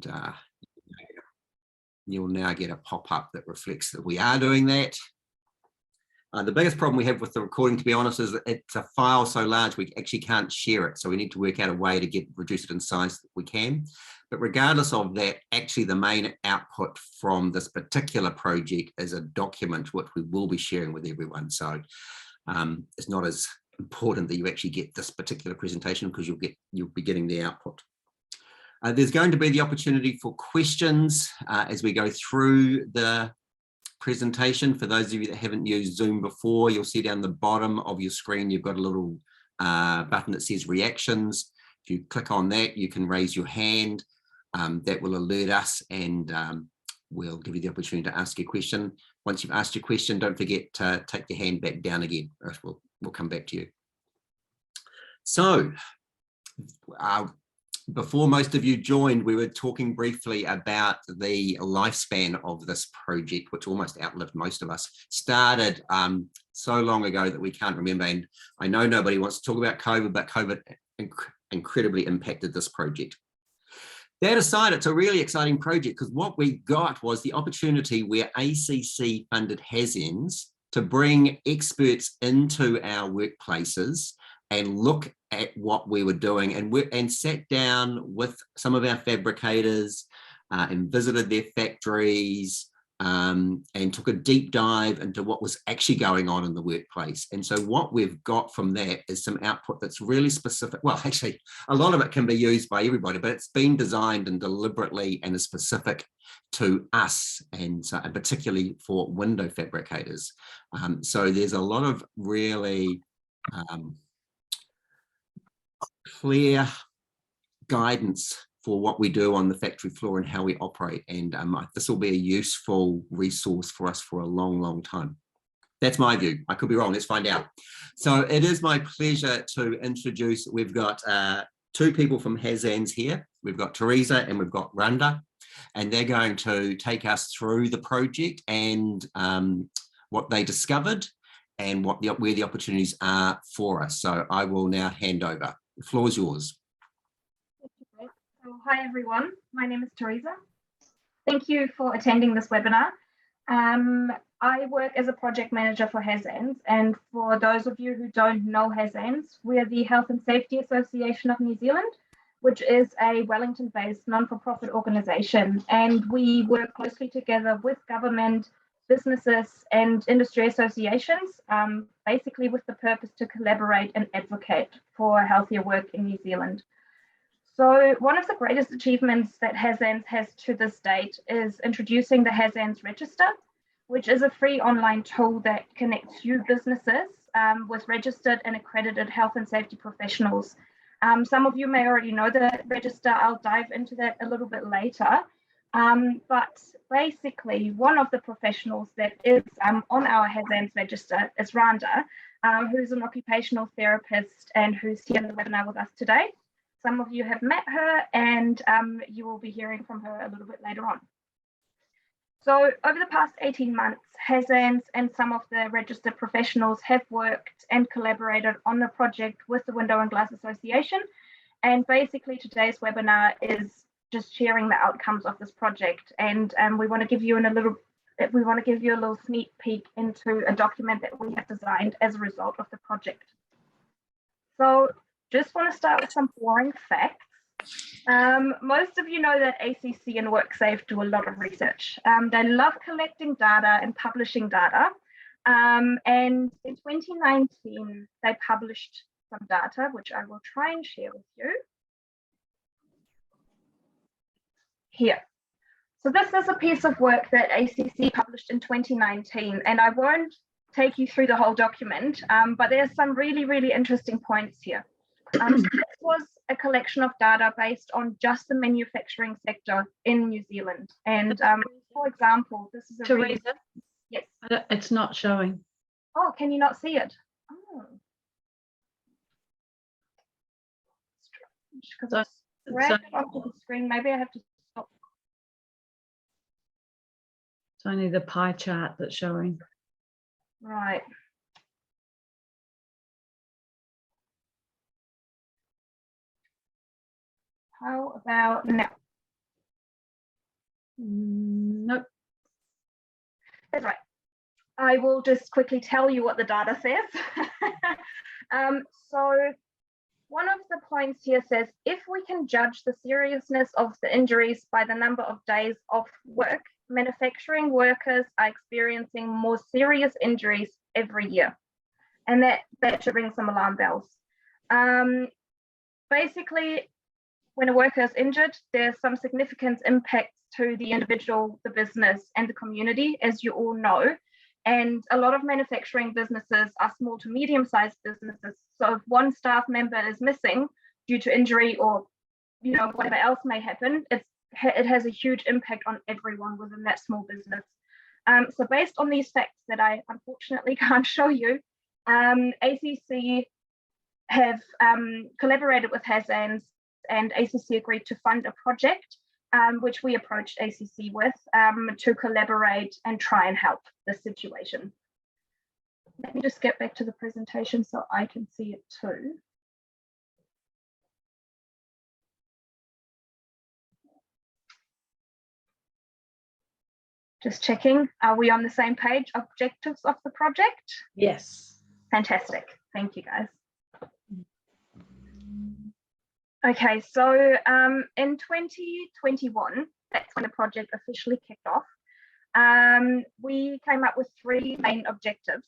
And you'll now get a pop-up that reflects that we are doing that. The biggest problem we have with the recording, to be honest, is that it's a file so large we actually can't share it. So we need to work out a way to reduce it in size that we can. But regardless of that, actually the main output from this particular project is a document which we will be sharing with everyone. So it's not as important that you actually get this particular presentation, because you'll be getting the output. There's going to be the opportunity for questions as we go through the presentation. For those of you that haven't used Zoom before, you'll see down the bottom of your screen you've got a little button that says reactions. If you click on that, you can raise your hand. That will alert us, and we'll give you the opportunity to ask your question. Once you've asked your question, don't forget to take your hand back down again, or else we'll come back to you. So before most of you joined, we were talking briefly about the lifespan of this project, which almost outlived most of us. Started so long ago that we can't remember, and I know nobody wants to talk about COVID, but COVID incredibly impacted this project. That aside, it's a really exciting project, because what we got was the opportunity where ACC funded HASANZ to bring experts into our workplaces and look at what we were doing, and sat down with some of our fabricators and visited their factories and took a deep dive into what was actually going on in the workplace. And so what we've got from that is some output that's really specific. Well, actually, a lot of it can be used by everybody, but it's been designed and deliberately and is specific to us, and particularly for window fabricators. So there's a lot of really clear guidance for what we do on the factory floor and how we operate, and this will be a useful resource for us for a long, long time. That's my view. I could be wrong. Let's find out. So it is my pleasure to introduce, we've got two people from HASANZ here. We've got Teresa and we've got Randa, and they're going to take us through the project and what they discovered and where the opportunities are for us. So I will now hand over. The floor is yours. So, hi everyone, my name is Teresa. Thank you for attending this webinar. I work as a project manager for HASANZ, and for those of you who don't know HASANZ, we're the Health and Safety Association of New Zealand, which is a Wellington-based non-for-profit organisation, and we work closely together with government, businesses and industry associations, basically with the purpose to collaborate and advocate for healthier work in New Zealand. So one of the greatest achievements that HASANZ has to this date is introducing the HASANZ Register, which is a free online tool that connects you businesses with registered and accredited health and safety professionals. Some of you may already know the register. I'll dive into that a little bit later. But basically, one of the professionals that is on our HASANZ register is Randa, who's an occupational therapist and who's here in the webinar with us today. Some of you have met her, and you will be hearing from her a little bit later on. So over the past 18 months, HASANZ and some of the registered professionals have worked and collaborated on a project with the Window and Glass Association. And basically today's webinar is just sharing the outcomes of this project. And we want to give you a little sneak peek into a document that we have designed as a result of the project. So just want to start with some boring facts. Most of you know that ACC and WorkSafe do a lot of research. They love collecting data and publishing data. And in 2019, they published some data, which I will try and share with you here. So this is a piece of work that ACC published in 2019, and I won't take you through the whole document, but there's some really, really interesting points here. This was a collection of data based on just the manufacturing sector in New Zealand. And for example, this is a Teresa? Yes. It's not showing. Oh, can you not see it? Oh. Because it's dragged it onto the screen. Maybe I have to stop. It's only the pie chart that's showing. Right. How about now? Nope. That's right. I will just quickly tell you what the data says. So one of the points here says, if we can judge the seriousness of the injuries by the number of days off work, manufacturing workers are experiencing more serious injuries every year. And that should ring some alarm bells. Basically, when a worker is injured, there's some significant impacts to the individual, the business, and the community, as you all know. And a lot of manufacturing businesses are small to medium-sized businesses. So if one staff member is missing due to injury or whatever else may happen, it has a huge impact on everyone within that small business. So based on these facts that I unfortunately can't show you, ACC have collaborated with HASANZ, and ACC agreed to fund a project which we approached ACC with to collaborate and try and help the situation. Let me just get back to the presentation so I can see it too. Just checking, are we on the same page? Objectives of the project? Yes. Fantastic, thank you guys. Okay, so in 2021, that's when the project officially kicked off. We came up with 3 main objectives.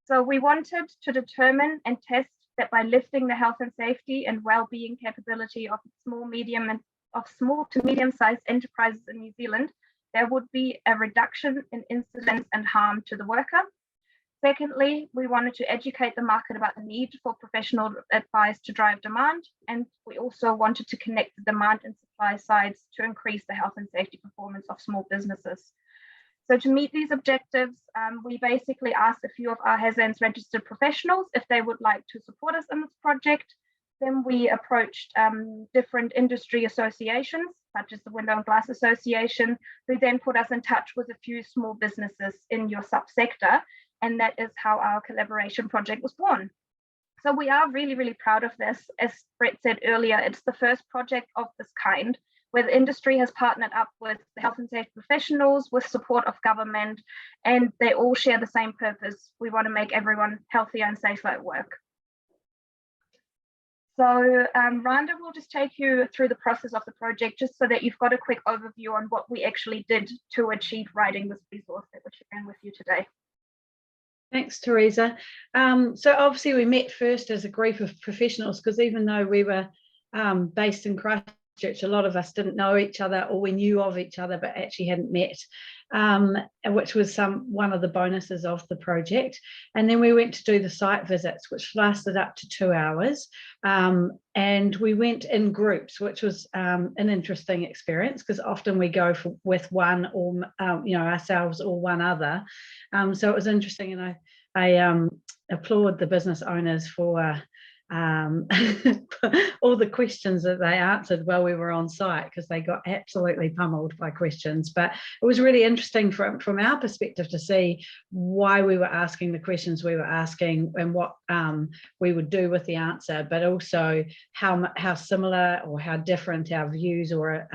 So we wanted to determine and test that by lifting the health and safety and well-being capability of small to medium-sized enterprises in New Zealand, there would be a reduction in incidents and harm to the worker. Secondly, we wanted to educate the market about the need for professional advice to drive demand, and we also wanted to connect the demand and supply sides to increase the health and safety performance of small businesses. So to meet these objectives, we basically asked a few of our HASANZ registered professionals if they would like to support us in this project. Then we approached different industry associations, such as the Window and Glass Association, who then put us in touch with a few small businesses in your subsector. And that is how our collaboration project was born. So we are really, really proud of this. As Brett said earlier, it's the first project of this kind where the industry has partnered up with the health and safety professionals, with support of government, and they all share the same purpose. We want to make everyone healthier and safer at work. So Rhonda will just take you through the process of the project, just so that you've got a quick overview on what we actually did to achieve writing this resource that we're sharing with you today. Thanks, Teresa. So obviously we met first as a group of professionals, because even though we were based in Christchurch, a lot of us didn't know each other, or we knew of each other but actually hadn't met, which was one of the bonuses of the project. And then we went to do the site visits, which lasted up to 2 hours. And we went in groups, which was an interesting experience, because often we go with one or ourselves or one other. So it was interesting, and I applaud the business owners for all the questions that they answered while we were on site, because they got absolutely pummeled by questions. But it was really interesting from our perspective to see why we were asking the questions we were asking, and what we would do with the answer, but also how similar or how different our views or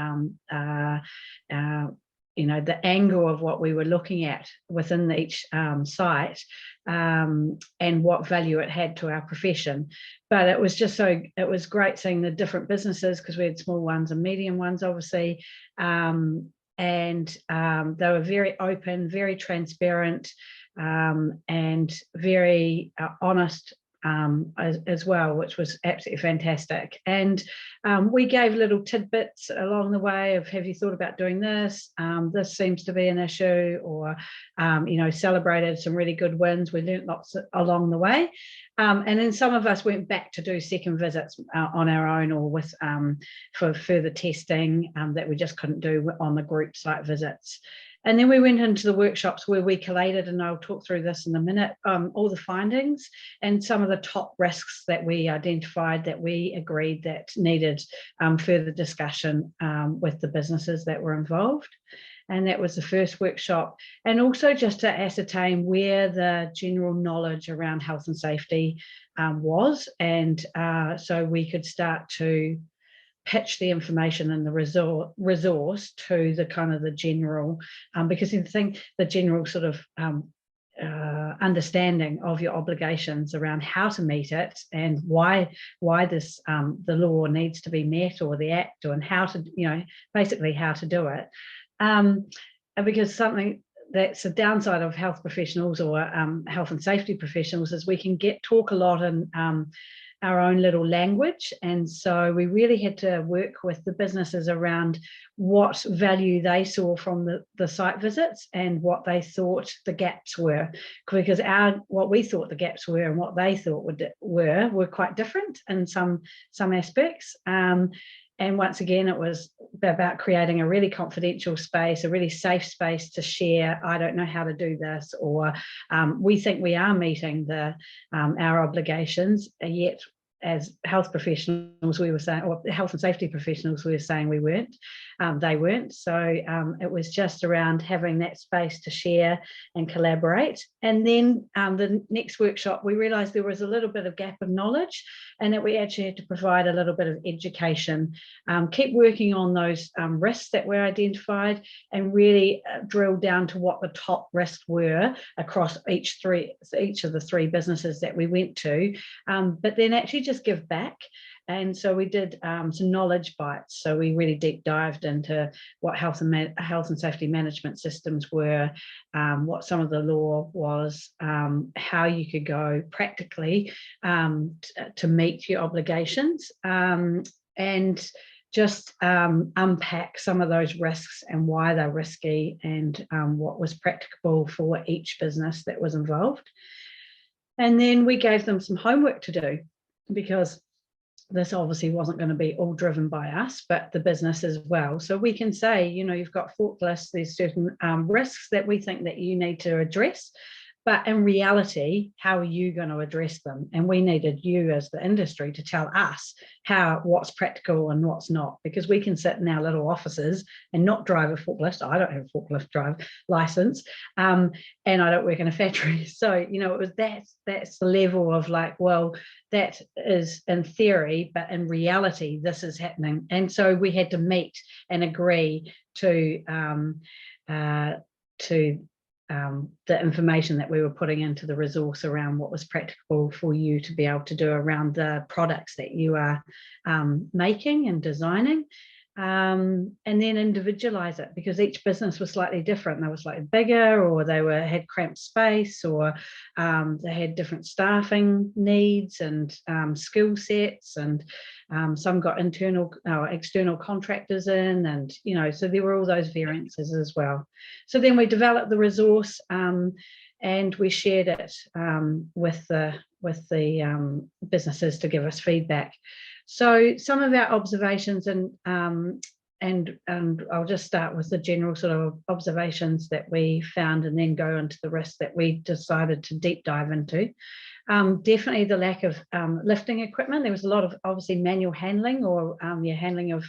the angle of what we were looking at within each site, and what value it had to our profession. But it was great seeing the different businesses, because we had small ones and medium ones, obviously, and they were very open, very transparent, and very honest as well, which was absolutely fantastic. And we gave little tidbits along the way of, have you thought about doing this? This seems to be an issue, or celebrated some really good wins. We learned lots along the way. And then some of us went back to do second visits on our own, or with for further testing that we just couldn't do on the group site visits. And then we went into the workshops where we collated, and I'll talk through this in a minute, all the findings and some of the top risks that we identified, that we agreed that needed further discussion with the businesses that were involved. And that was the first workshop. And also just to ascertain where the general knowledge around health and safety was. And so we could start to pitch the information and the resource to the kind of the general, because the general sort of understanding of your obligations around how to meet it and why this the law needs to be met, or the act, and how to, basically how to do it. Because something that's a downside of health professionals or health and safety professionals is we can talk a lot in our own little language. And so we really had to work with the businesses around what value they saw from the site visits and what they thought the gaps were, because what we thought the gaps were and what they thought were quite different in some aspects. And once again, it was about creating a really confidential space, a really safe space to share, I don't know how to do this, or we think we are meeting our obligations, yet as health professionals, we were saying, or health and safety professionals, we were saying we weren't, they weren't. So it was just around having that space to share and collaborate. And then the next workshop, we realized there was a little bit of gap of knowledge, and that we actually had to provide a little bit of education, keep working on those risks that were identified, and really drill down to what the top risks were across each of the three businesses that we went to, but then actually just give back. And so we did some knowledge bites. So we really deep dived into what health and safety management systems were, what some of the law was, how you could go practically to meet your obligations, and just unpack some of those risks and why they're risky, and what was practicable for each business that was involved. And then we gave them some homework to do, because this obviously wasn't going to be all driven by us, but the business as well. So we can say, you've got forklifts, there's certain risks that we think that you need to address, but in reality, how are you going to address them? And we needed you as the industry to tell us what's practical and what's not, because we can sit in our little offices and not drive a forklift. I don't have a forklift drive license, and I don't work in a factory. So, it was that's the level of like, well, that is in theory, but in reality, this is happening. And so we had to meet and agree to the information that we were putting into the resource around what was practicable for you to be able to do around the products that you are making and designing, and then individualize it, because each business was slightly different. They were slightly bigger, or they had cramped space, or they had different staffing needs and skill sets, and some got internal or external contractors in, and so there were all those variances as well. So then we developed the resource, and we shared it with the businesses to give us feedback. So some of our observations, and I'll just start with the general sort of observations that we found, and then go into the rest that we decided to deep dive into. Definitely the lack of lifting equipment. There was a lot of obviously manual handling, or handling of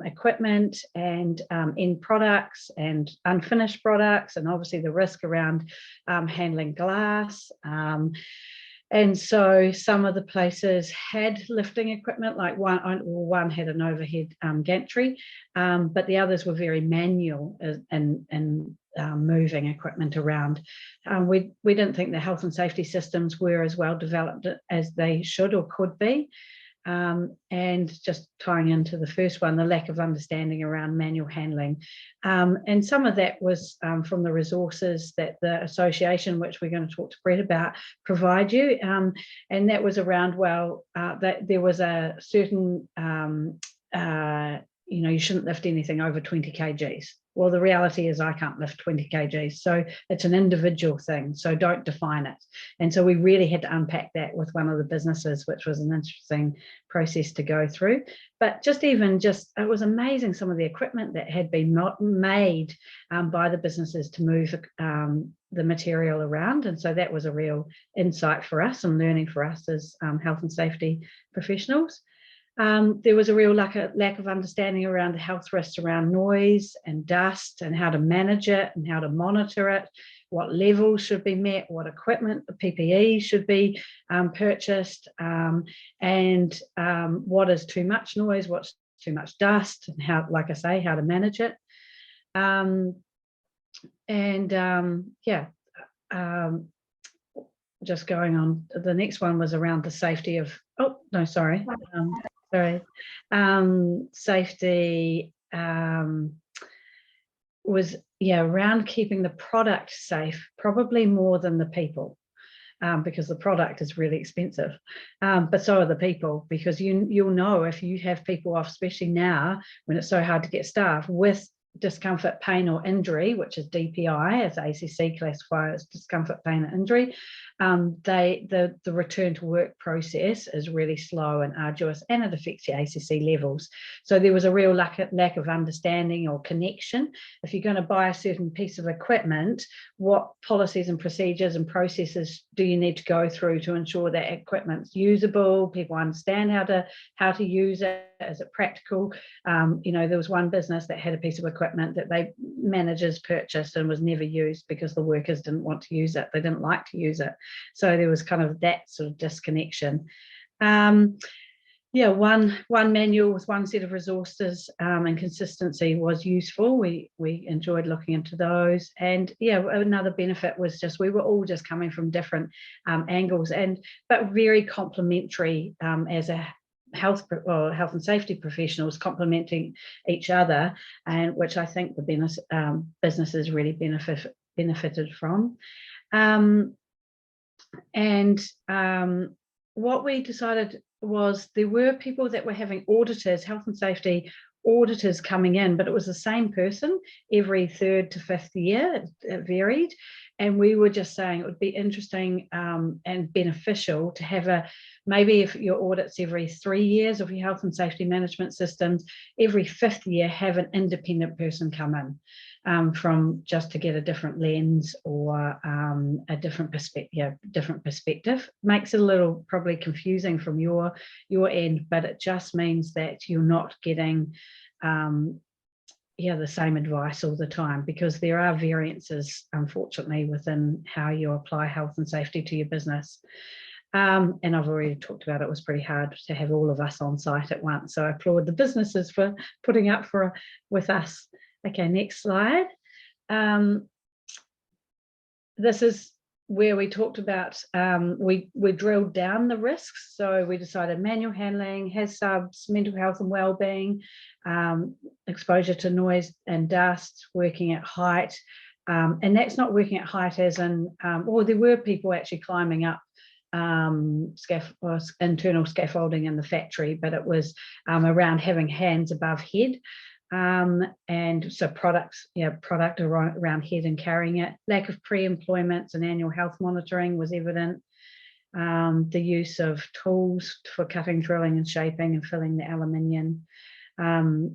equipment and end products and unfinished products, and obviously the risk around handling glass. And so some of the places had lifting equipment, like one had an overhead gantry, but the others were very manual and moving equipment around. We didn't think the health and safety systems were as well developed as they should or could be. And just tying into the first one, the lack of understanding around manual handling. And some of that was from the resources that the association, which we're going to talk to Brett about, provide you. And that was around, that there was a certain, you shouldn't lift anything over 20 kgs. Well, the reality is I can't lift 20 kgs. So it's an individual thing. So don't define it. And so we really had to unpack that with one of the businesses, which was an interesting process to go through. But it was amazing, some of the equipment that had been made by the businesses to move the material around. And so that was a real insight for us and learning for us as health and safety professionals. There was a real lack of understanding around the health risks around noise and dust, and how to manage it and how to monitor it, what levels should be met, what equipment, the PPE should be purchased, and what is too much noise, what's too much dust and how, like I say, how to manage it. Just going on, the next one was around the safety of, safety was around keeping the product safe, probably more than the people. Because the product is really expensive, but so are the people, because you'll know if you have people off, especially now when it's so hard to get staff, with discomfort, pain or injury, which is DPI, as ACC classifier as discomfort, pain and injury, the return to work process is really slow and arduous, and it affects your ACC levels. So there was a real lack of understanding or connection. If you're going to buy a certain piece of equipment, what policies and procedures and processes do you need to go through to ensure that equipment's usable, people understand how to use it, is it practical? There was one business that had a piece of equipment that they managers purchased and was never used because the workers didn't want to use it, they didn't like to use it. So there was kind of that sort of disconnection. One manual with one set of resources and consistency was useful. We enjoyed looking into those. And another benefit was just we were all just coming from different angles, but very complementary as a health and safety professionals, complementing each other, and which I think the businesses really benefited from. What we decided was there were people that were having auditors, health and safety auditors coming in, but it was the same person every 3rd to 5th year. It varied. And we were just saying it would be interesting and beneficial to have maybe if your audits every 3 years of your health and safety management systems, every 5th year have an independent person come in from just to get a different lens or a different perspective. Makes it a little probably confusing from your end, but it just means that you're not getting the same advice all the time, because there are variances, unfortunately, within how you apply health and safety to your business. And I've already talked about it was pretty hard to have all of us on site at once. So I applaud the businesses for putting up with us. Okay, next slide. This is where we talked about, we drilled down the risks. So we decided manual handling, HASANZ, mental health and wellbeing, exposure to noise and dust, working at height. And that's not working at height as in, there were people actually climbing up internal scaffolding in the factory, but it was around having hands above head. And so product around head and carrying it. Lack of pre-employments and annual health monitoring was evident. The use of tools for cutting, drilling and shaping and filling the aluminium.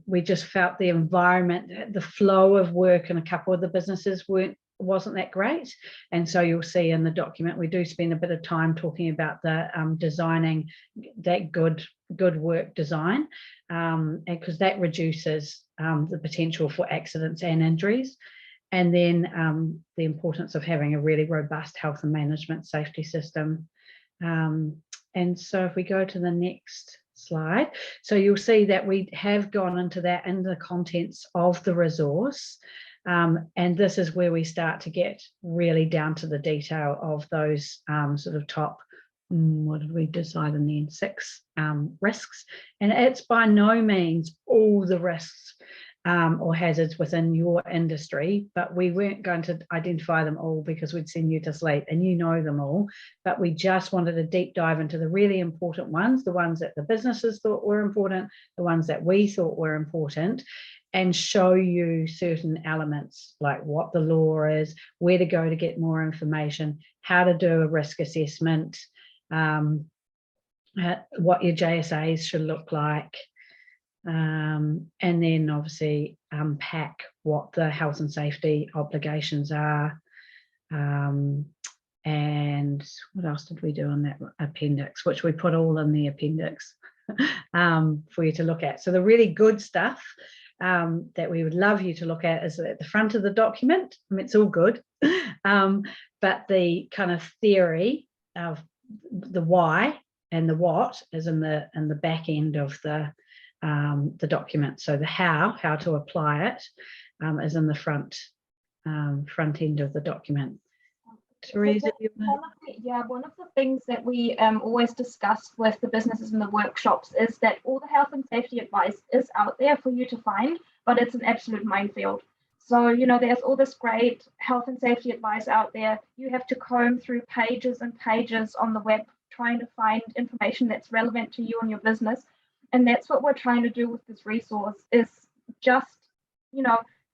We just felt the environment, the flow of work in a couple of the businesses wasn't that great. And so you'll see in the document, we do spend a bit of time talking about the designing that good work design, because that reduces the potential for accidents and injuries. And then the importance of having a really robust health and management safety system. And so if we go to the next slide, so you'll see that we have gone into that in the contents of the resource. And this is where we start to get really down to the detail of those sort of top, what did we decide in the end, 6 risks. And it's by no means all the risks or hazards within your industry, but we weren't going to identify them all because we'd send you to sleep and you know them all. But we just wanted a deep dive into the really important ones, the ones that the businesses thought were important, the ones that we thought were important, and show you certain elements like what the law is, where to go to get more information, how to do a risk assessment, what your JSAs should look like, and then obviously unpack what the health and safety obligations are. And what else did we do on that appendix, which we put all in the appendix for you to look at. So the really good stuff that we would love you to look at is at the front of the document. I mean, it's all good, but the kind of theory of the why and the what is in the back end of the the document. So the how to apply it, is in the front end of the document. Teresa, one of the things that we always discuss with the businesses in the workshops is that all the health and safety advice is out there for you to find, but it's an absolute minefield. So, there's all this great health and safety advice out there. You have to comb through pages and pages on the web trying to find information that's relevant to you and your business. And that's what we're trying to do with this resource, is just,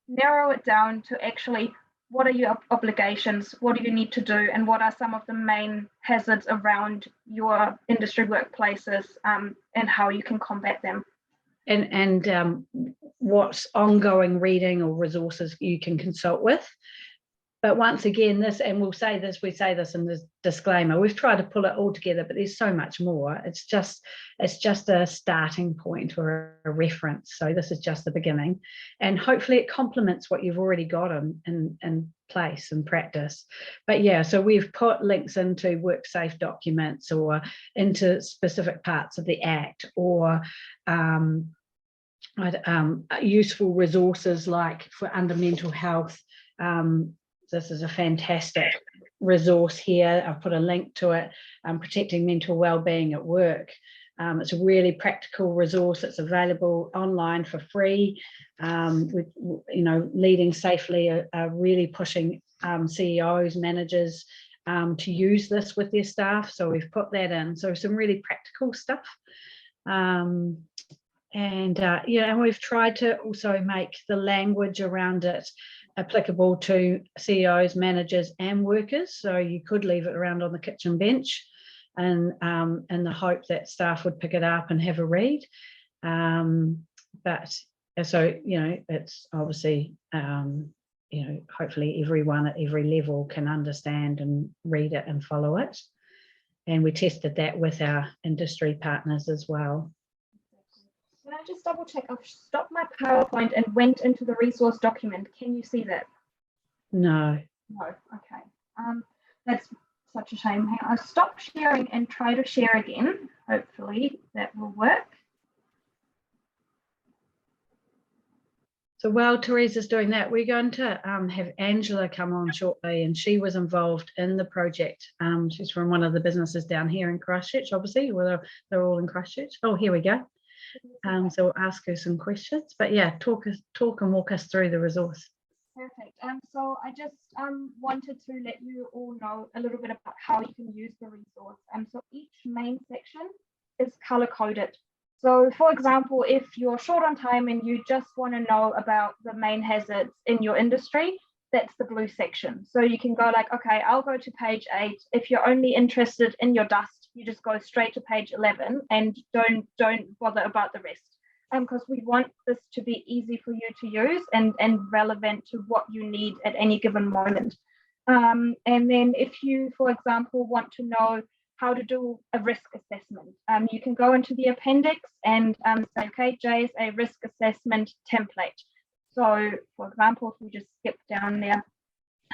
narrow it down to actually what are your obligations, what do you need to do, and what are some of the main hazards around your industry workplaces, and how you can combat them. And what ongoing reading or resources you can consult with. But once again, we say this in the disclaimer, we've tried to pull it all together, but there's so much more. It's just a starting point or a reference. So this is just the beginning. And hopefully it complements what you've already got in place and practice. But yeah, so we've put links into WorkSafe documents or into specific parts of the Act, or useful resources like for under mental health. This is a fantastic resource here. I've put a link to it, Protecting Mental Wellbeing at Work. It's a really practical resource. It's available online for free. With, Leading Safely are really pushing CEOs, managers to use this with their staff. So we've put that in. So some really practical stuff. And we've tried to also make the language around it applicable to CEOs, managers, and workers. So you could leave it around on the kitchen bench, and in the hope that staff would pick it up and have a read. But so it's obviously hopefully everyone at every level can understand and read it and follow it. And we tested that with our industry partners as well. Can I just double check? I've stopped my PowerPoint and went into the resource document. Can you see that? No. No. Okay. That's such a shame. Hang on. I'll stop sharing and try to share again. Hopefully that will work. So while Teresa's doing that, we're going to have Angela come on shortly, and she was involved in the project. She's from one of the businesses down here in Christchurch, obviously. Well, they're all in Christchurch. Oh, here we go. So we'll ask her some questions, but yeah, talk and walk us through the resource. Perfect. So I just wanted to let you all know a little bit about how you can use the resource. So each main section is color coded. So for example, if you're short on time and you just want to know about the main hazards in your industry, that's the blue section. So you can go like, okay, I'll go to page 8. If you're only interested in your dust, you just go straight to page 11 and don't bother about the rest. Because we want this to be easy for you to use and relevant to what you need at any given moment. And then if you, for example, want to know how to do a risk assessment, you can go into the appendix and say, okay, Jay's a risk assessment template. So, for example, if we just skip down there.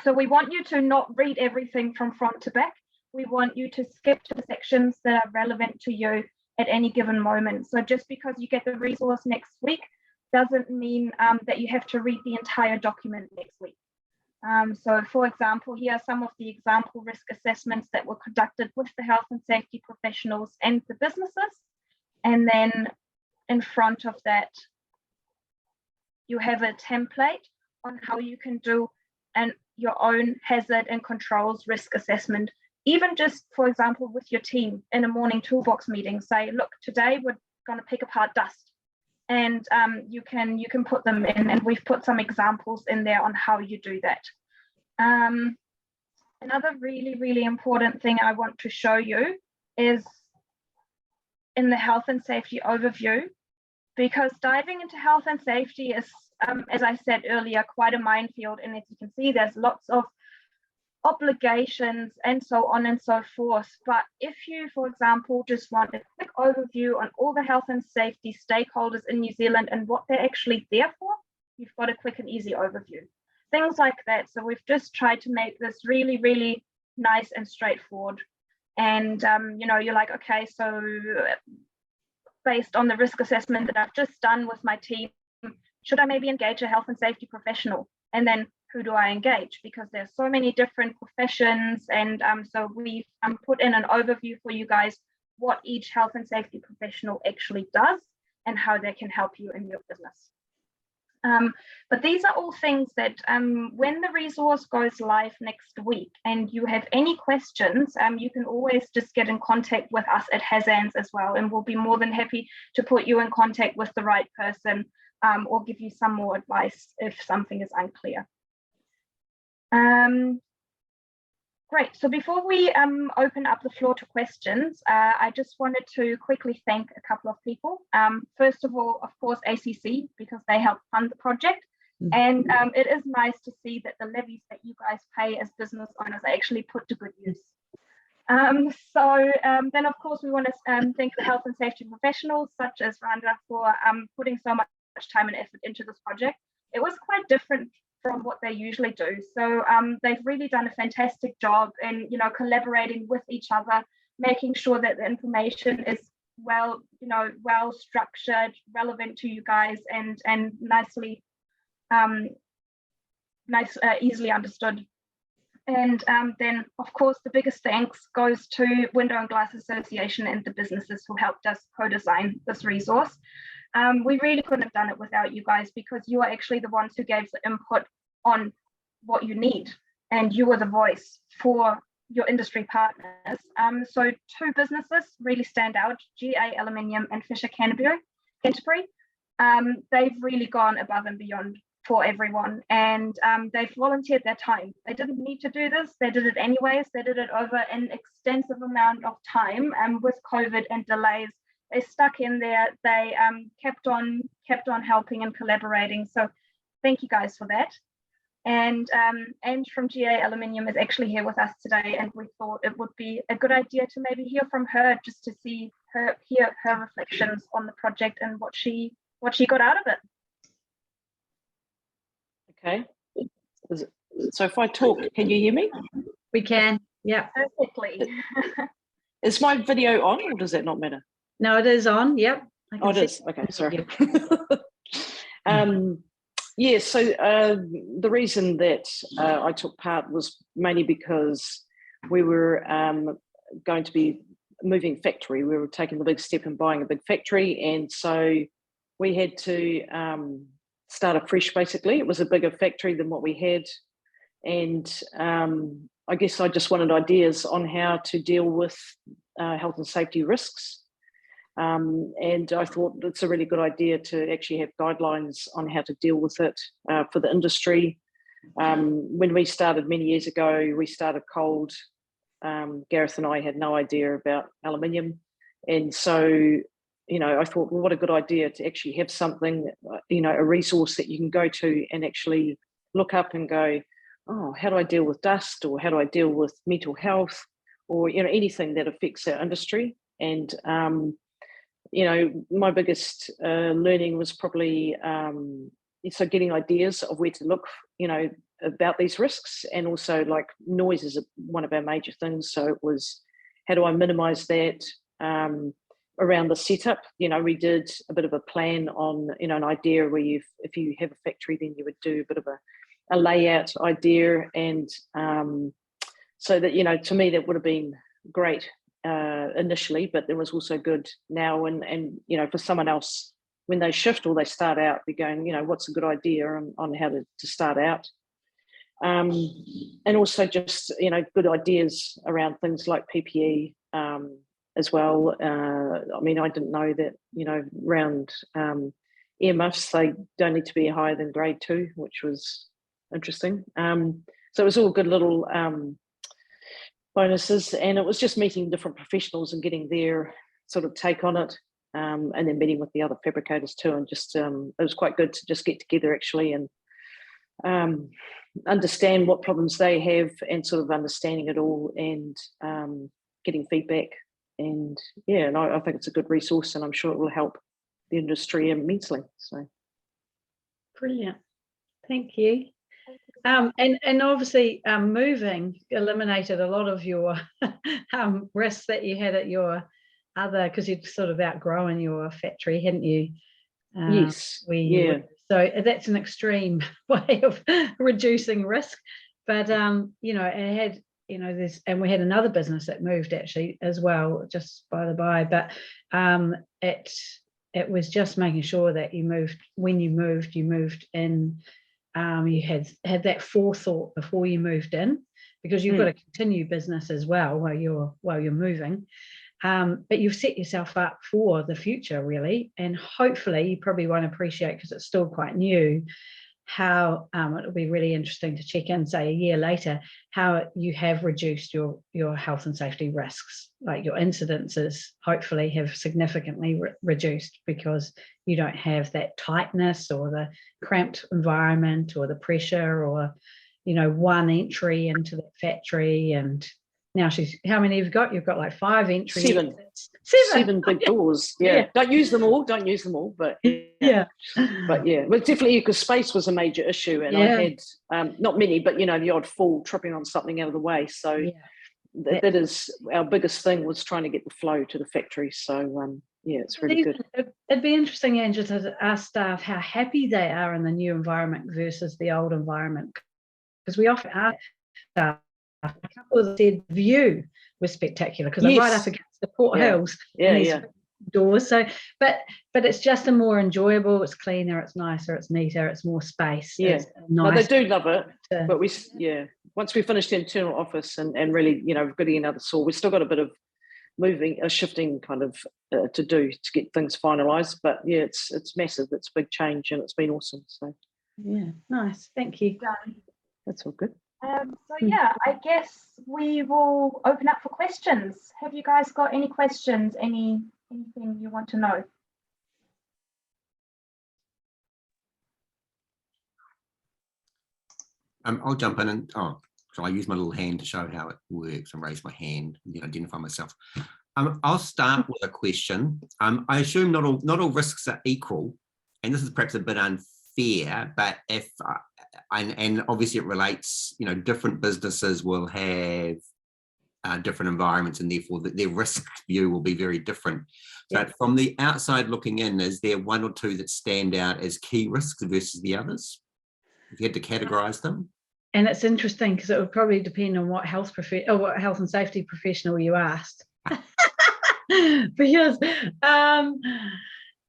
So we want you to not read everything from front to back. We want you to skip to the sections that are relevant to you at any given moment. So just because you get the resource next week doesn't mean that you have to read the entire document next week. So for example, here are some of the example risk assessments that were conducted with the health and safety professionals and the businesses. And then in front of that, you have a template on how you can do your own hazard and controls risk assessment. Even just, for example, with your team in a morning toolbox meeting, say, look, today we're going to pick apart dust, and you can put them in, and we've put some examples in there on how you do that. Another really, really important thing I want to show you is in the health and safety overview, because diving into health and safety is, as I said earlier, quite a minefield. And as you can see, there's lots of obligations and so on and so forth. But if you, for example, just want a quick overview on all the health and safety stakeholders in New Zealand and what they're actually there for, you've got a quick and easy overview. Things like that. So we've just tried to make this really, really nice and straightforward. And, you're like, okay, so based on the risk assessment that I've just done with my team, should I maybe engage a health and safety professional? And then who do I engage? Because there's so many different professions. And so we've put in an overview for you guys what each health and safety professional actually does and how they can help you in your business. But these are all things that when the resource goes live next week and you have any questions, you can always just get in contact with us at HASANZ as well, and we'll be more than happy to put you in contact with the right person or give you some more advice if something is unclear. Great. So before we open up the floor to questions, I just wanted to quickly thank a couple of people. First of all, of course, ACC, because they help fund the project. And it is nice to see that the levies that you guys pay as business owners are actually put to good use. Then, of course, we want to thank the health and safety professionals, such as Randa, for putting so much time and effort into this project. It was quite different from what they usually do. So they've really done a fantastic job in, collaborating with each other, making sure that the information is well structured, relevant to you guys, and nicely, easily understood. And then, of course, the biggest thanks goes to Window and Glass Association and the businesses who helped us co-design this resource. We really couldn't have done it without you guys, because you are actually the ones who gave the input on what you need, and you were the voice for your industry partners. So two businesses really stand out, GA Aluminium and Fisher Canterbury. They've really gone above and beyond for everyone, and they've volunteered their time. They didn't need to do this, they did it anyways. They did it over an extensive amount of time, with COVID and delays. They stuck in there. They kept on helping and collaborating. So thank you guys for that. And from GA Aluminium is actually here with us today, and we thought it would be a good idea to maybe hear from her, just to hear her reflections on the project and what she got out of it. Okay. So if I talk, can you hear me? We can. Yeah. Perfectly. Is my video on, or does that not matter? No, it is on. Yep. Oh, it is. Okay, sorry. Yeah, so the reason that I took part was mainly because we were going to be moving factory. We were taking the big step in buying a big factory, and so we had to start afresh, basically. It was a bigger factory than what we had, and I guess I just wanted ideas on how to deal with health and safety risks. And I thought it's a really good idea to actually have guidelines on how to deal with it for the industry. When we started many years ago, we started cold. Gareth and I had no idea about aluminium. And so, I thought, well, what a good idea to actually have something, a resource that you can go to and actually look up and go, oh, how do I deal with dust, or how do I deal with mental health, or, anything that affects our industry. And, my biggest learning was probably so getting ideas of where to look, about these risks, and also like noise is one of our major things. So it was, how do I minimize that around the setup? We did a bit of a plan on, an idea where if you have a factory, then you would do a bit of a layout idea, and so that, to me, that would have been great initially, but it was also good now, and for someone else, when they shift or they start out, they're going, what's a good idea on how to start out, and also just good ideas around things like PPE as well. I mean, I didn't know that around earmuffs, they don't need to be higher than grade 2, which was interesting. So it was all good little bonuses, and it was just meeting different professionals and getting their sort of take on it, and then meeting with the other fabricators too, and just it was quite good to just get together actually and understand what problems they have, and sort of understanding it all, and getting feedback. And yeah, and I think it's a good resource, and I'm sure it will help the industry immensely. So brilliant, thank you. And obviously moving eliminated a lot of your risks that you had at your other, because you'd sort of outgrown your factory, hadn't you? Yes. So that's an extreme way of reducing risk. But you know, it had, you know, and we had another business that moved actually as well, just by the by. But it was just making sure that you moved, when you moved in. You had that forethought before you moved in, because you've got to continue business as well while you're moving. But you've set yourself up for the future, really, and hopefully you probably won't appreciate, because it's still quite new, how it'll be really interesting to check in, say a year later, how you have reduced your health and safety risks. Like your incidences hopefully have significantly reduced, because you don't have that tightness or the cramped environment or the pressure, or, you know, one entry into the factory. And now how many have you got? You've got like 5 entries. Seven big doors. Yeah. Don't use them all, but yeah. But yeah, well, definitely, because space was a major issue, and I had not many, but you know, the odd fall, tripping on something out of the way. So that is our biggest thing, was trying to get the flow to the factory. So yeah, it's really good. It'd be interesting, Angela, to ask staff how happy they are in the new environment versus the old environment, because we often ask staff. A couple of them said the view was spectacular, because they're right up against the Port Hills. Doors. So, but it's just a more enjoyable. It's cleaner. It's nicer. It's neater. It's more space. Yeah, no, they do love it. But once we finish the internal office and really, you know, getting another saw, we've still got a bit of shifting kind of to do to get things finalised. But yeah, it's massive. It's a big change, and it's been awesome. So yeah, nice. Thank you. That's all good. So yeah, I guess we will open up for questions. Have you guys got any questions? Anything you want to know? I'll jump in and so I use my little hand to show how it works and raise my hand and identify myself. I'll start with a question. I assume not all risks are equal, and this is perhaps a bit unfair, but if and obviously it relates, you know, different businesses will have different environments, and therefore their risk view will be very different. But from the outside looking in, is there one or two that stand out as key risks versus the others, if you had to categorize them? And it's interesting, because it would probably depend on what health and safety professional you asked. Because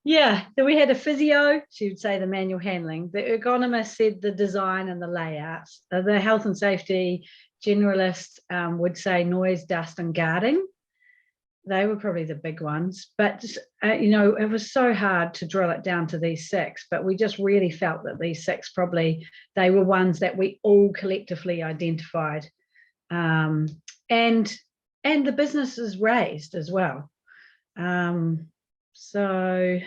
so we had a physio, she would say the manual handling. The ergonomist said the design and the layouts. The health and safety generalist would say noise, dust, and guarding. They were probably the big ones. But you know, it was so hard to drill it down to these 6. But we just really felt that these 6 they were ones that we all collectively identified, and the businesses raised as well. So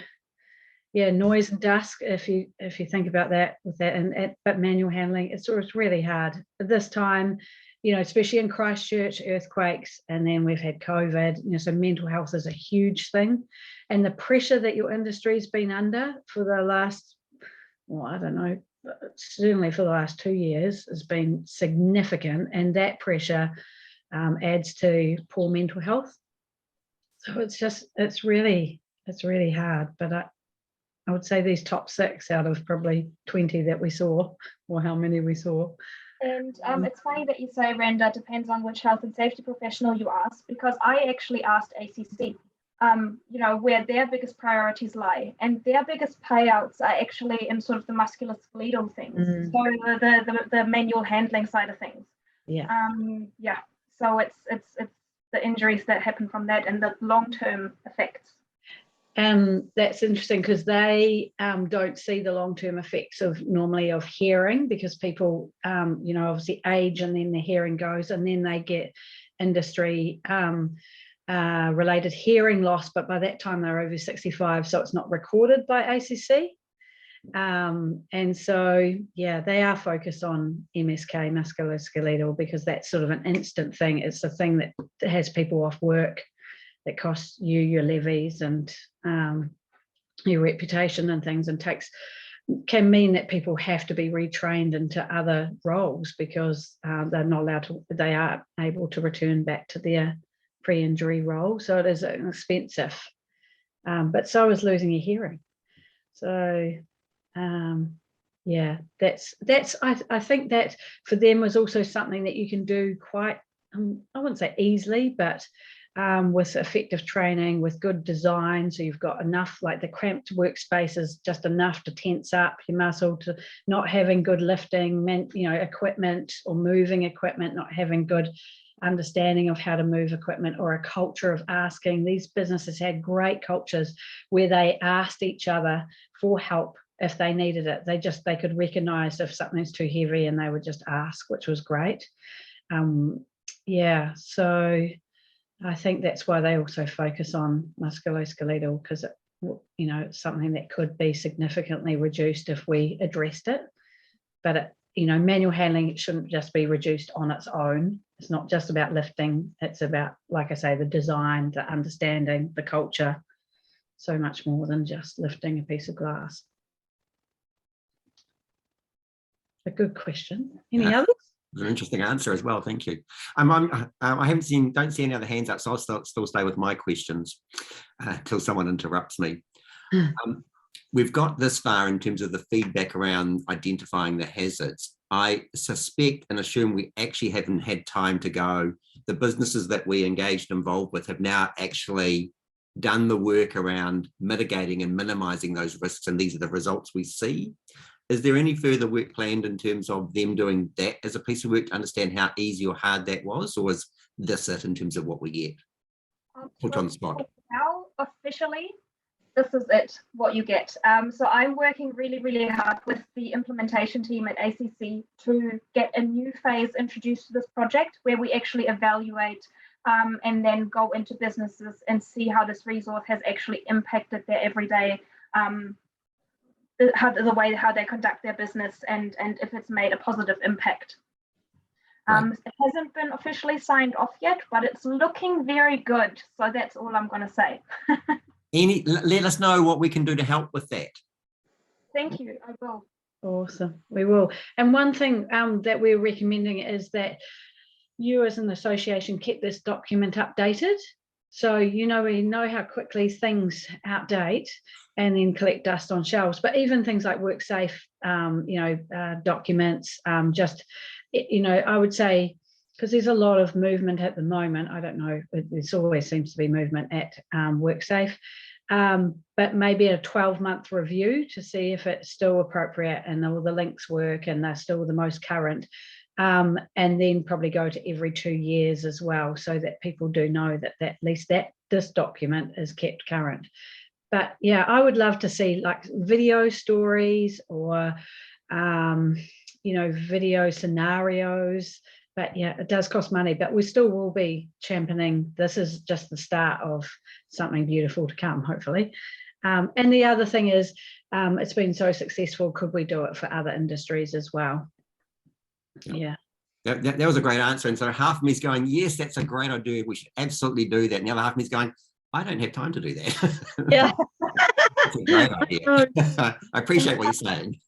yeah, noise and dust, if you think about that with that, but manual handling, it's really hard at this time, you know, especially in Christchurch, earthquakes, and then we've had COVID, you know, so mental health is a huge thing, and the pressure that your industry's been under for the last, well, I don't know, certainly for the last 2 years has been significant, and that pressure adds to poor mental health. So it's really hard. But I would say these top 6 out of probably 20 that we saw, or how many we saw. And it's funny that you say, Randa, depends on which health and safety professional you ask, because I actually asked ACC, you know, where their biggest priorities lie, and their biggest payouts are actually in sort of the musculoskeletal things, so the manual handling side of things. So it's the injuries that happen from that and the long-term effects. That's interesting, because they don't see the long-term effects normally of hearing, because people you know, obviously age, and then the hearing goes, and then they get industry related hearing loss, but by that time they're over 65, so it's not recorded by ACC. And so they are focused on MSK, musculoskeletal, because that's sort of an instant thing. It's a thing that has people off work, that costs you your levies and your reputation and things, and can mean that people have to be retrained into other roles, because they're not allowed to, they aren't able to return back to their pre-injury role. So it is expensive, but so is losing your hearing. So yeah, I think that for them was also something that you can do quite, I wouldn't say easily, but with effective training, with good design. So you've got enough, like the cramped workspace is just enough to tense up your muscle, to not having good lifting, equipment or moving equipment, not having good understanding of how to move equipment, or a culture of asking. These businesses had great cultures where they asked each other for help if they needed it. They could recognize if something's too heavy and they would just ask, which was great. Yeah, so I think that's why they also focus on musculoskeletal, because it's something that could be significantly reduced if we addressed it. But manual handling, it shouldn't just be reduced on its own. It's not just about lifting. It's about, like I say, the design, the understanding, the culture. So much more than just lifting a piece of glass. A good question. Any others? An interesting answer as well. Thank you. I don't see any other hands up, so I'll still stay with my questions till someone interrupts me. We've got this far in terms of the feedback around identifying the hazards. I suspect and assume we actually haven't had time to go. The businesses that we engaged and involved with have now actually done the work around mitigating and minimizing those risks, and these are the results we see. Is there any further work planned in terms of them doing that as a piece of work to understand how easy or hard that was, or is this it in terms of what we get? Put on the spot. Now, officially, this is it, what you get. So I'm working really, really hard with the implementation team at ACC to get a new phase introduced to this project, where we actually evaluate and then go into businesses and see how this resource has actually impacted their everyday how they conduct their business, and if it's made a positive impact. Right. It hasn't been officially signed off yet, but it's looking very good. So that's all I'm going to say. Let us know what we can do to help with that. Thank you. I will. Awesome. We will. And one thing that we're recommending is that you as an association keep this document updated. So, we know how quickly things outdate and then collect dust on shelves. But even things like WorkSafe, documents, I would say, because there's a lot of movement at the moment. I don't know, there always seems to be movement at WorkSafe, but maybe a 12-month review to see if it's still appropriate and all the links work and they're still the most current. And then probably go to every 2 years as well, so that people do know that at least this document is kept current. But yeah, I would love to see like video stories or video scenarios. But yeah, it does cost money, but we still will be championing. This is just the start of something beautiful to come, hopefully. And the other thing is, it's been so successful, could we do it for other industries as well? Yeah. That was a great answer. And so half of me is going, yes, that's a great idea. We should absolutely do that. And the other half of me is going, I don't have time to do that. Yeah. That's a great idea. I appreciate what you're saying.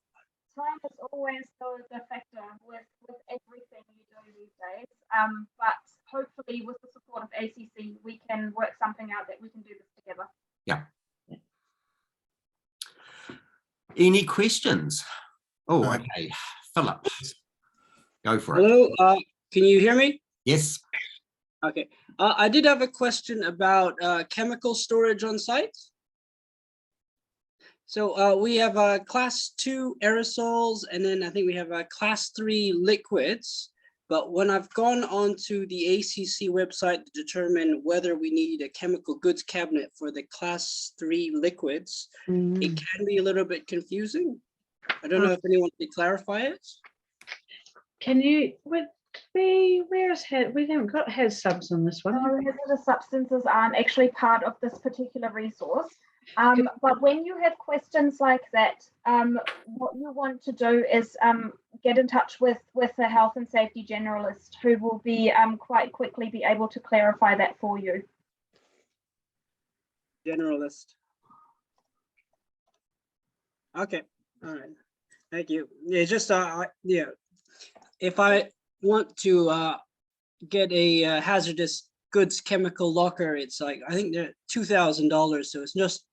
Time is always the factor with everything you do these days. But hopefully with the support of ACC, we can work something out that we can do this together. Yeah. Any questions? Oh, okay. Philip, go for it. Hello, can you hear me? Yes. Okay. I did have a question about chemical storage on site. So we have class 2 aerosols, and then I think we have class 3 liquids. But when I've gone onto the ACC website to determine whether we need a chemical goods cabinet for the class 3 liquids, it can be a little bit confusing. I don't know if anyone can clarify it. Can you, where's we haven't got HASANZ on this one. No, hazardous substances aren't actually part of this particular resource. But when you have questions like that, what you want to do is get in touch with a health and safety generalist who will be quite quickly be able to clarify that for you. Generalist. Okay. All right. Thank you. Yeah, just yeah. If I want to get a hazardous goods chemical locker, it's like, I think they're $2,000. So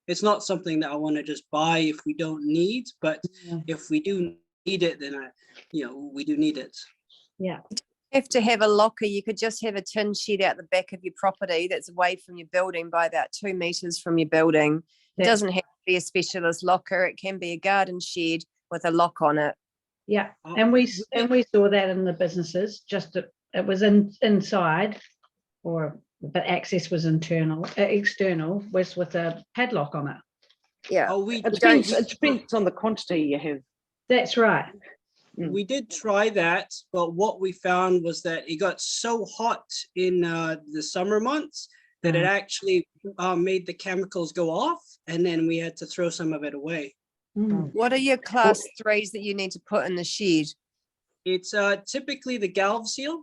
it's not something that I want to just buy if we don't need, but if we do need it, then we do need it. Yeah. Have to have a locker. You could just have a tin shed out the back of your property that's away from your building by about 2 meters from your building. It doesn't have to be a specialist locker. It can be a garden shed with a lock on it. Yeah, and we saw that in the businesses. Just it was inside, but access was external was with a padlock on it. Yeah. It depends on the quantity you have. That's right. We did try that, but what we found was that it got so hot in the summer months that it actually made the chemicals go off, and then we had to throw some of it away. What are your class 3s that you need to put in the shed? It's typically the galv seal.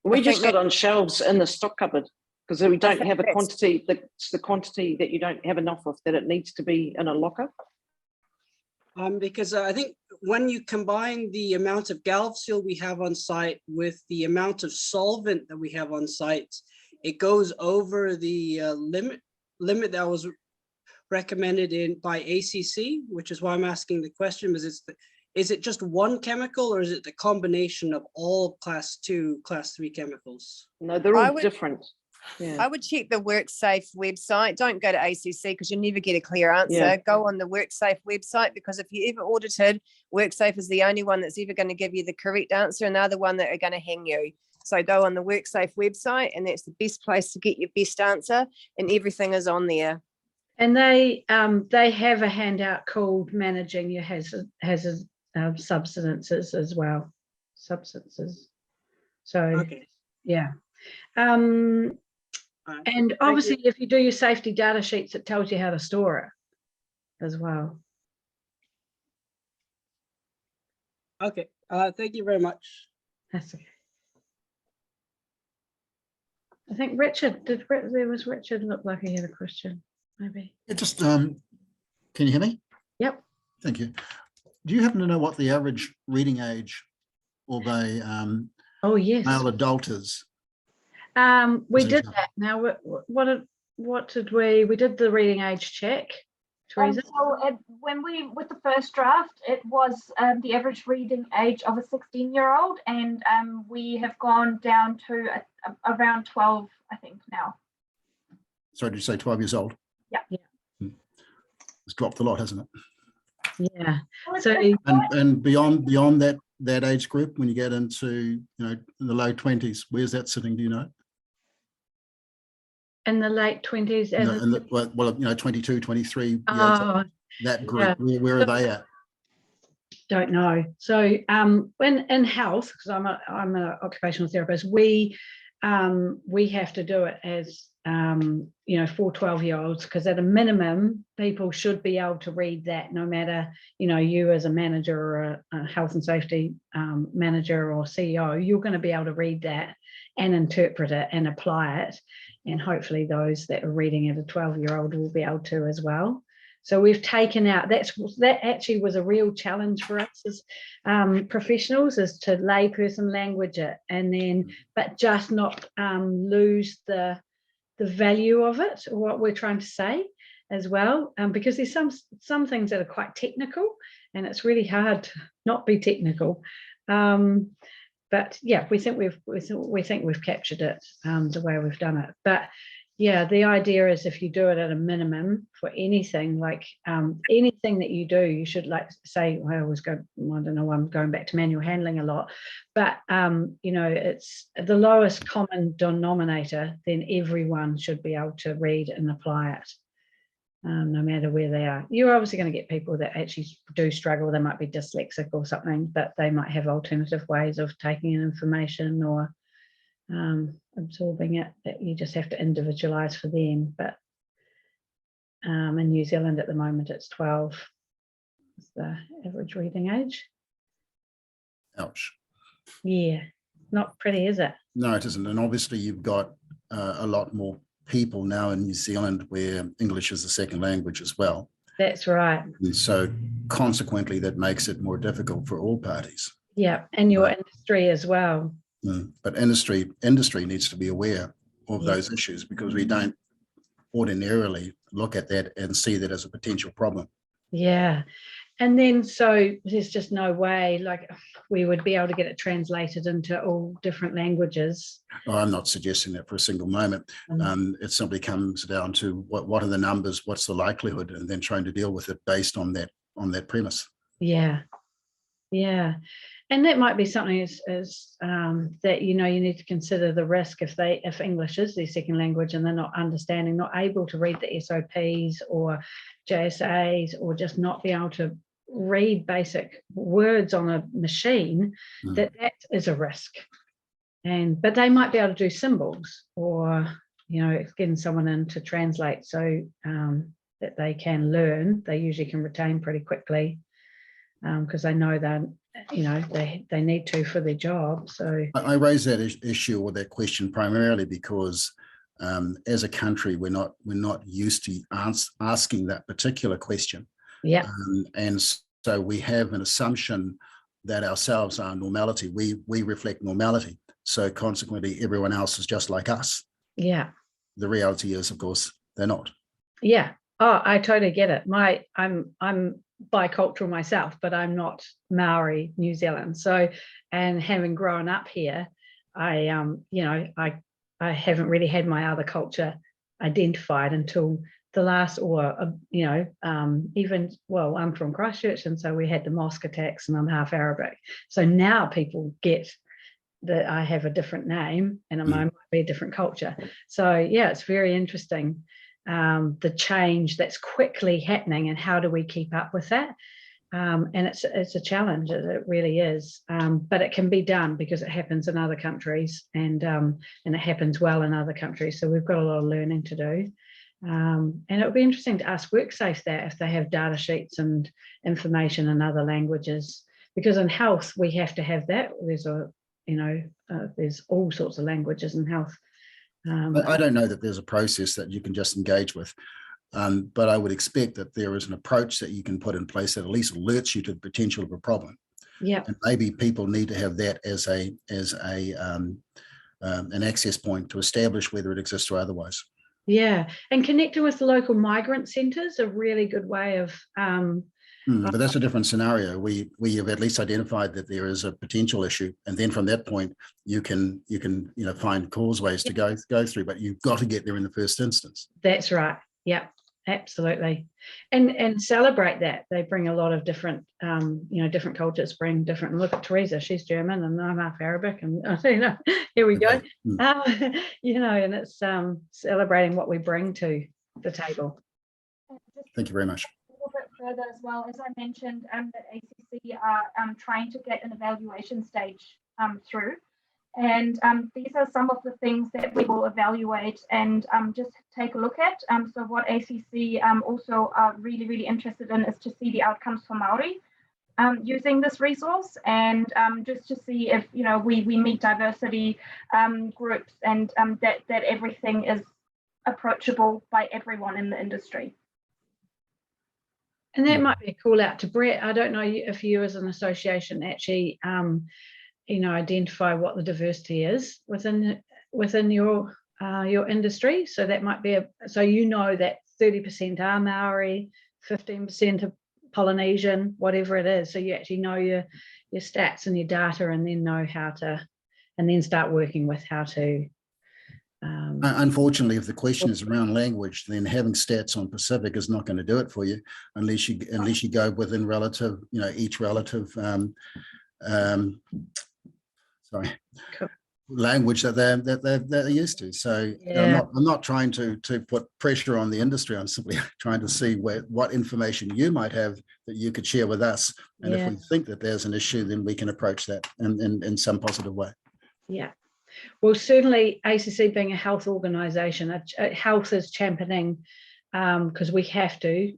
We just got on shelves in the stock cupboard because we don't have a quantity. That's the quantity that you don't have enough of, that it needs to be in a locker. Because I think when you combine the amount of galv seal we have on site with the amount of solvent that we have on site, it goes over the limit that was recommended by ACC, which is why I'm asking the question. Is it just one chemical, or is it the combination of all class 2, class 3 chemicals? No, they're all different. Yeah. I would check the WorkSafe website. Don't go to ACC because you'll never get a clear answer. Yeah. Go on the WorkSafe website, because if you ever audited, WorkSafe is the only one that's ever going to give you the correct answer, and they're the one that are going to hang you. So go on the WorkSafe website, and that's the best place to get your best answer, and everything is on there. And they have a handout called Managing Your Hazard Substances as well. Substances. So Okay. yeah. And obviously, if you do your safety data sheets, it tells you how to store it as well. Okay. Thank you very much. That's okay. I think Richard, Richard looked like he had a question, maybe. It just, can you hear me? Yep. Thank you. Do you happen to know what the average reading age of a Oh, yes. male adult is? We did that. Now, what did we did the reading age check, Teresa? So with the first draft, it was the average reading age of a 16-year-old, and we have gone down to around 12, I think, now. Sorry, did you say 12 years old? Yeah. It's dropped a lot, hasn't it? Yeah. So and beyond that age group, when you get into in the low 20s, where's that sitting? Do you know? in the late 20s, and 22, 23, that group, yeah. where are they at? Don't know. So when in health, because I'm an occupational therapist, we have to do it as for 12-year-olds, because at a minimum people should be able to read that, no matter you as a manager or a health and safety manager or CEO, you're going to be able to read that and interpret it and apply it, and hopefully those that are reading at a 12-year-old will be able to as well. So we've taken out, that actually was a real challenge for us as professionals, is to layperson language it, and then but just not lose the value of it, or what we're trying to say as well, because there's some things that are quite technical, and it's really hard to not be technical. But yeah, we think we've captured it the way we've done it. But yeah, the idea is if you do it at a minimum for anything, like anything that you do, you should, like, say, I don't know, I'm going back to manual handling a lot, but it's the lowest common denominator, then everyone should be able to read and apply it, no matter where they are. You're obviously going to get people that actually do struggle. They might be dyslexic or something, but they might have alternative ways of taking in information or absorbing it, that you just have to individualize for them. But in New Zealand at the moment, it's 12 is the average reading age. Ouch. Yeah, not pretty, is it? No, it isn't. And obviously you've got a lot more people now in New Zealand where English is a second language as well. That's right. And so consequently that makes it more difficult for all parties. Yeah, and your industry as well. But industry needs to be aware of those issues, because we don't ordinarily look at that and see that as a potential problem. Yeah. And then, so there's just no way like we would be able to get it translated into all different languages. Oh, I'm not suggesting that for a single moment. It simply comes down to what are the numbers, what's the likelihood, and then trying to deal with it based on that premise. Yeah. Yeah. And that might be something as that, you need to consider the risk if English is their second language and they're not understanding, not able to read the SOPs or JSAs, or just not be able to read basic words on a machine, that is a risk. But they might be able to do symbols, or, getting someone in to translate so that they can learn. They usually can retain pretty quickly, because they know that they need to for their job. So I raise that issue or that question primarily because as a country we're not used to asking that particular question. Yeah. And so we have an assumption that ourselves are normality. We reflect normality. So consequently, everyone else is just like us. Yeah. The reality is, of course, they're not. Yeah. Oh, I totally get it. I'm bicultural myself, but I'm not Maori New Zealand. So, and having grown up here, I haven't really had my other culture identified until the last, I'm from Christchurch, and so we had the mosque attacks, and I'm half Arabic. So now people get that I have a different name and I might be a different culture. So yeah, it's very interesting, the change that's quickly happening, and how do we keep up with that? And it's a challenge, it really is, but it can be done because it happens in other countries, and it happens well in other countries. So we've got a lot of learning to do. And it would be interesting to ask WorkSafe that if they have data sheets and information in other languages, because in health we have to have that. There's all sorts of languages in health. I don't know that there's a process that you can just engage with, but I would expect that there is an approach that you can put in place that at least alerts you to the potential of a problem. Yeah. And maybe people need to have that as an access point to establish whether it exists or otherwise. Yeah, and connecting with the local migrant centres, a really good way of. But that's a different scenario. We have at least identified that there is a potential issue, and then from that point, you can find causeways to go through. But you've got to get there in the first instance. That's right. Yeah, absolutely, and celebrate that. They bring a lot of different, different cultures bring different. Look at Teresa; she's German, and I'm half Arabic, and here we go. And it's celebrating what we bring to the table. Thank you very much. Bit further as well, as I mentioned, that ACC are trying to get an evaluation stage through, and these are some of the things that we will evaluate and just take a look at. So what ACC also are really, really interested in is to see the outcomes for Maori using this resource, and just to see if we meet diversity groups, and that everything is approachable by everyone in the industry. And that might be a call out to Brett. I don't know if you as an association actually, identify what the diversity is within your industry. So that might be that 30% are Maori, 15% are Polynesian, whatever it is. So you actually know your stats and your data, and then know how to, and then start working with how to. Unfortunately, if the question is around language, then having stats on Pacific is not going to do it for you, unless you go within relative, each relative language that they're used to. So I'm not trying to put pressure on the industry. I'm simply trying to see what information you might have that you could share with us, and if we think that there's an issue, then we can approach that in some positive way. Yeah. Well, certainly ACC being a health organisation, health is championing, because we have to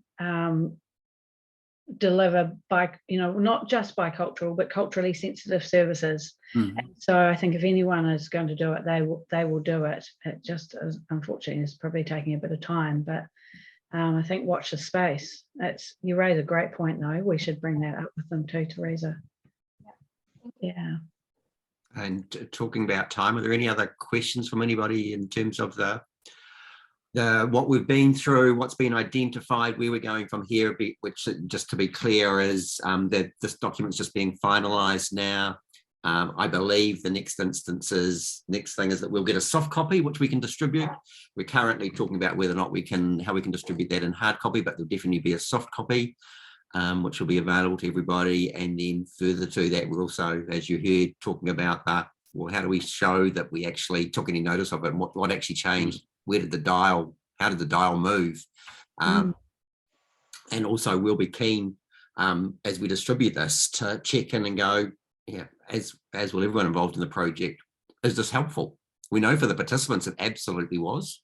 deliver not just bicultural, but culturally sensitive services. And so I think if anyone is going to do it, they will do it. It just unfortunately is probably taking a bit of time, but I think watch the space. You raise a great point though. We should bring that up with them too, Teresa. Yeah. And talking about time, are there any other questions from anybody in terms of the what we've been through, what's been identified, where we're going from here, which, just to be clear, is that this document's just being finalised now. I believe the next thing is that we'll get a soft copy, which we can distribute. We're currently talking about whether or not how we can distribute that in hard copy, but there'll definitely be a soft copy, which will be available to everybody. And then further to that, we're also, as you heard, talking about that. Well, how do we show that we actually took any notice of it, and what actually changed? Where did how did the dial move? And also we'll be keen, as we distribute this, to check in and go, yeah, as will everyone involved in the project, is this helpful? We know for the participants it absolutely was.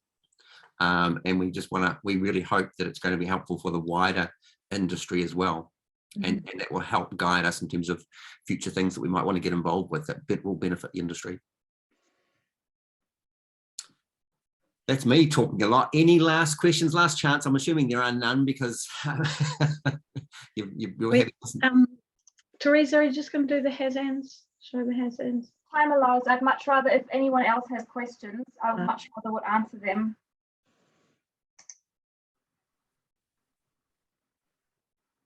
And we really hope that it's going to be helpful for the wider industry as well. And that will help guide us in terms of future things that we might want to get involved with that will benefit the industry. That's me talking a lot. Any last questions, last chance? I'm assuming there are none, because you're having... Teresa, are you just going to do the HASANZ? Show the HASANZ. Time allows. I'd much rather, if anyone else has questions, I would much rather would answer them.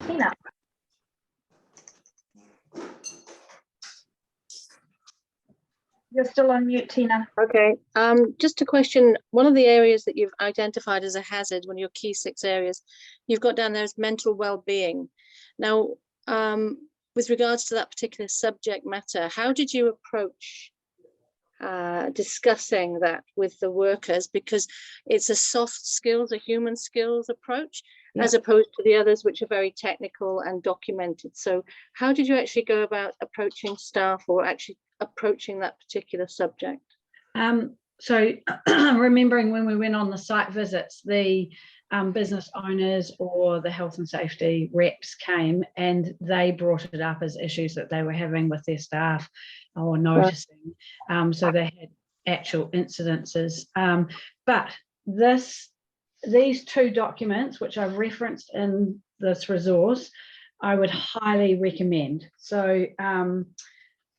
Tina. You're still on mute, Tina. Okay, just a question. One of the areas that you've identified as a hazard, one of your key 6 areas, you've got down there is mental well-being. Now, with regards to that particular subject matter, how did you approach discussing that with the workers? Because it's a soft skills, a human skills approach, as opposed to the others, which are very technical and documented. So how did you actually go about approaching staff, or actually approaching that particular subject? So remembering when we went on the site visits, the business owners or the health and safety reps came and they brought it up as issues that they were having with their staff or noticing. So they had actual incidences. But these 2 documents, which I've referenced in this resource, I would highly recommend. So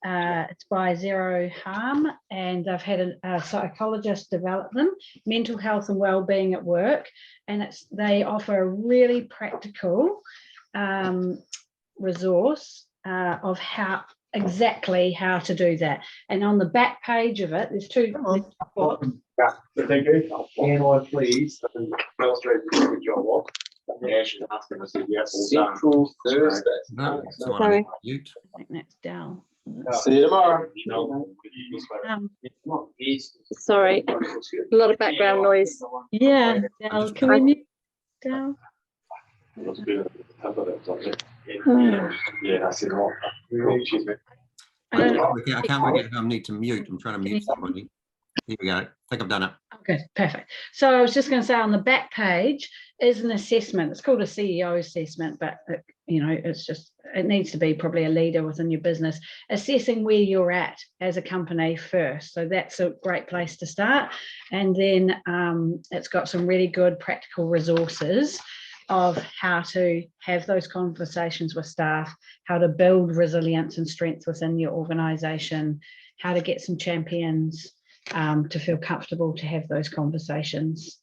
it's by Zero Harm, and I've had a psychologist develop them, Mental Health and Wellbeing at Work, and they offer a really practical resource of exactly how to do that. And on the back page of it, there's 2 books. Thank you. Can I please illustrate the job? Central Thursday. No, Sorry. I think that's Dell. See you tomorrow. Sorry, a lot of background noise. Yeah, Dell, can we mute Dell? Yeah, I see. I can't work out if I need to mute. I'm trying to mute somebody. Here we go. I think I've done it. Okay, perfect. So I was just going to say, on the back page is an assessment. It's called a CEO assessment, but it needs to be probably a leader within your business, assessing where you're at as a company first. So that's a great place to start. And then it's got some really good practical resources of how to have those conversations with staff, how to build resilience and strength within your organisation, how to get some champions to feel comfortable to have those conversations.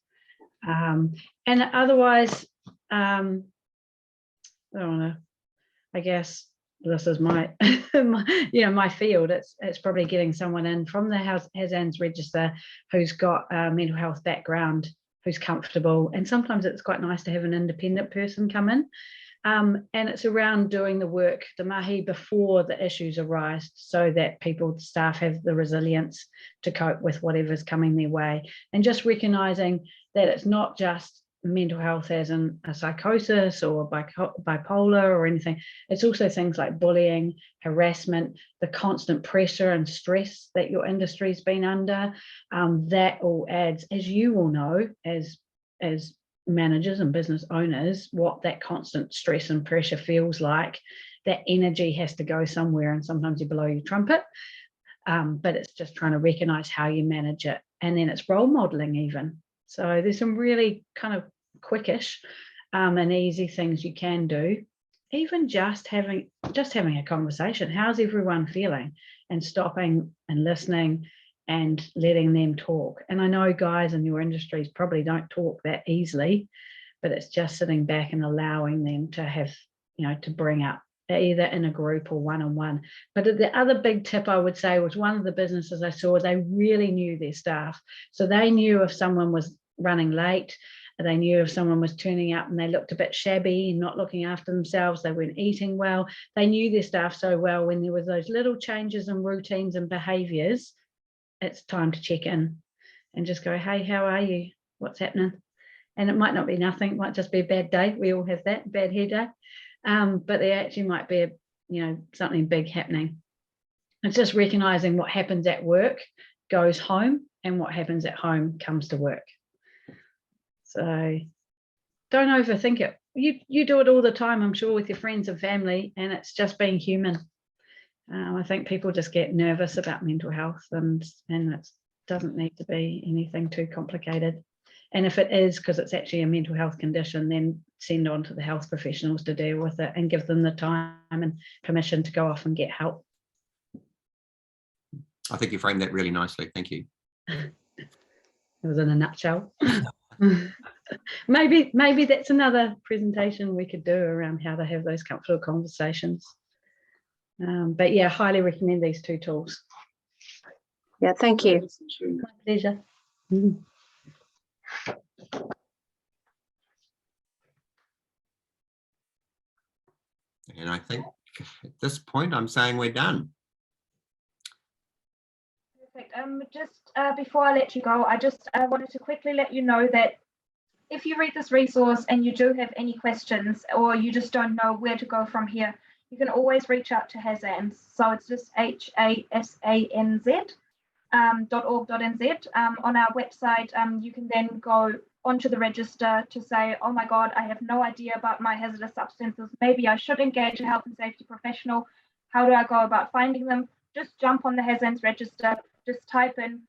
And otherwise, I don't know, I guess this is my my field. It's probably getting someone in from the HASANZ register who's got a mental health background, who's comfortable. And sometimes it's quite nice to have an independent person come in. And it's around doing the work, the mahi, before the issues arise, so that staff have the resilience to cope with whatever's coming their way. And just recognising that it's not just mental health as in a psychosis or bipolar or anything. It's also things like bullying, harassment, the constant pressure and stress that your industry's been under. That all adds, as you will know, as managers and business owners, what that constant stress and pressure feels like. That energy has to go somewhere, and sometimes you blow your trumpet, but it's just trying to recognize how you manage it. And then it's role modeling even. So there's some really kind of quickish and easy things you can do. even just having a conversation. How's everyone feeling? And stopping and listening and letting them talk. And I know guys in your industries probably don't talk that easily, but it's just sitting back and allowing them to have, you know, to bring up either in a group or one-on-one. But the other big tip I would say was, one of the businesses I saw, they really knew their staff. So they knew if someone was running late, they knew if someone was turning up and they looked a bit shabby and not looking after themselves, they weren't eating well. They knew their staff so well. When there was those little changes in routines and behaviours, it's time to check in and just go, hey, how are you? What's happening? And it might not be nothing, it might just be a bad day. We all have that, bad hair day. But there actually might be something big happening. It's just recognising what happens at work goes home, and what happens at home comes to work. So don't overthink it. You do it all the time, I'm sure, with your friends and family, and it's just being human. I think people just get nervous about mental health, and it doesn't need to be anything too complicated. And if it is, because it's actually a mental health condition, then send on to the health professionals to deal with it and give them the time and permission to go off and get help. I think you framed that really nicely. Thank you. It was in a nutshell. Maybe that's another presentation we could do around how to have those comfortable conversations. But yeah, highly recommend these two tools. Yeah, thank you. My pleasure. And I think at this point, I'm saying we're done. Perfect. Just before I let you go, I just wanted to quickly let you know that if you read this resource and you do have any questions, or you just don't know where to go from here, you can always reach out to HASANZ. So it's just HASANZ.org.nz. On our website, you can then go onto the register to say, oh my God, I have no idea about my hazardous substances. Maybe I should engage a health and safety professional. How do I go about finding them? Just jump on the HASANZ register, just type in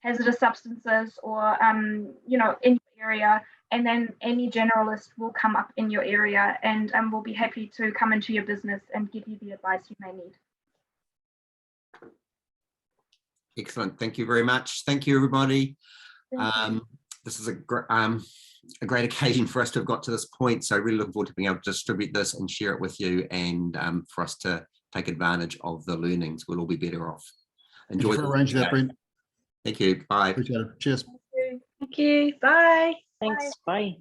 hazardous substances or, in your area, and then any generalist will come up in your area, and we'll be happy to come into your business and give you the advice you may need. Excellent. Thank you very much. Thank you, everybody. Thank you. This is a great occasion for us to have got to this point. So I really look forward to being able to distribute this and share it with you, and for us to take advantage of the learnings. We'll all be better off. Enjoy. Thank you for arranging that, Brent. Thank you. Bye. Appreciate it. Cheers. Thank you. Bye. Thanks. Bye.